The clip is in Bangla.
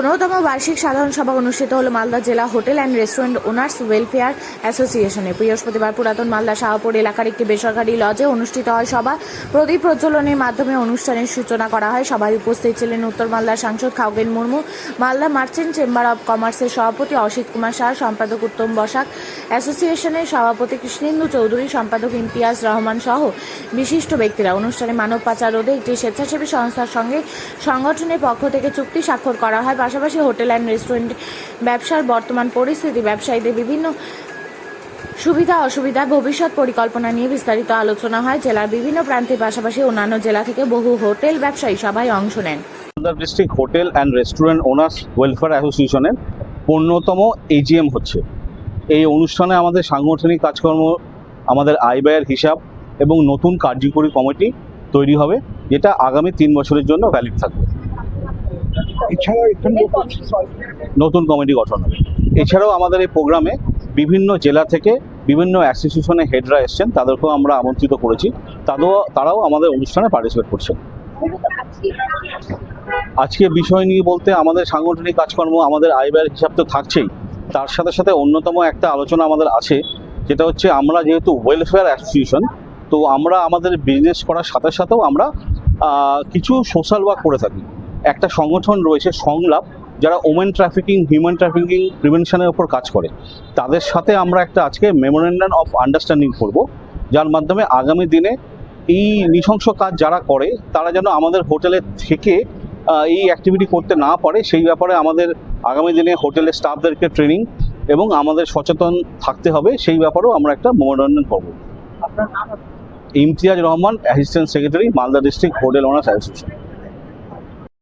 15তম বার্ষিক সাধারণ সভা অনুষ্ঠিত হল মালদা জেলা hotel and restaurant owners welfare অ্যাসোসিয়েশনে। বৃহস্পতিবার পুরাতন মালদা শাহপুর এলাকার একটি বেসরকারি লজে অনুষ্ঠিত হয় সভা। প্রদীপ প্রজ্বলনের মাধ্যমে অনুষ্ঠানের সূচনা করা হয়। সভায় উপস্থিত ছিলেন উত্তর মালদার সাংসদ Khagen Murmu, Malda merchant chamber of কমার্সের সভাপতি অসিত কুমার শাহ, সম্পাদক উত্তম বসাক, অ্যাসোসিয়েশনের সভাপতি কৃষ্ণেন্দু চৌধুরী, সম্পাদক ইমতিয়াজ রহমান সহ বিশিষ্ট ব্যক্তিরা। অনুষ্ঠানে মানব পাচার রোধে একটি স্বেচ্ছাসেবী সংস্থার সঙ্গে সংগঠনের পক্ষ থেকে চুক্তি স্বাক্ষর করা হয়। পাশাপাশি হোটেল অ্যান্ড রেস্টুরেন্ট ব্যবসার বর্তমান পরিস্থিতি, ব্যবসায়ীদের বিভিন্ন সুবিধা অসুবিধা, ভবিষ্যৎ পরিকল্পনা নিয়ে বিস্তারিত আলোচনা হয়। জেলার বিভিন্ন প্রান্তের পাশাপাশি অন্যান্য জেলা থেকে বহু হোটেল ব্যবসায়ী সভায় অংশ নেন। Malda district hotel and restaurant owners welfare অ্যাসোসিয়েশনের 15তম AGM হচ্ছে। এই অনুষ্ঠানে আমাদের সাংগঠনিক কাজকর্ম, আমাদের আয় ব্যয়ের হিসাব এবং নতুন কার্যকরী কমিটি তৈরি হবে, যেটা আগামী 3 বছরের জন্য ভ্যালিড থাকবে। নতুন কমিটি গঠন হবে। এছাড়াও আমাদের এই প্রোগ্রামে বিভিন্ন জেলা থেকে বিভিন্ন অ্যাসোসিয়েশনের হেডরা এসছেন, তাদেরকেও আমরা আমন্ত্রিত করেছি। তারাও আমাদের অনুষ্ঠানে পার্টিসিপেট করছেন। আজকে বিষয় নিয়ে বলতে আমাদের সাংগঠনিক কাজকর্ম, আমাদের আয় ব্যয়ের হিসাব তো থাকছেই, তার সাথে সাথে অন্যতম একটা আলোচনা আমাদের আছে, যেটা হচ্ছে আমরা যেহেতু ওয়েলফেয়ার অ্যাসোসিয়েশন, তো আমরা আমাদের বিজনেস করার সাথে সাথেও আমরা কিছু সোশ্যাল ওয়ার্ক করে থাকি। একটা সংগঠন রয়েছে সংলাপ, যারা ওমেন ট্রাফিকিং, হিউম্যান ট্রাফিকিং প্রিভেনশনের উপর কাজ করে। তাদের সাথে আমরা একটা আজকে মেমোরেন্ডাম অফ আন্ডারস্ট্যান্ডিং করব, যার মাধ্যমে আগামী দিনে এই নৃশংস কাজ যারা করে তারা যেন আমাদের হোটেলে থেকে এই অ্যাক্টিভিটি করতে না পারে, সেই ব্যাপারে আমাদের আগামী দিনে হোটেলের স্টাফদেরকে ট্রেনিং এবং আমাদের সচেতন থাকতে হবে, সেই ব্যাপারেও আমরা একটা মেমোরেন্ডাম করব। Imtiaz Rahman, assistant secretary, Malda district hotel owners association.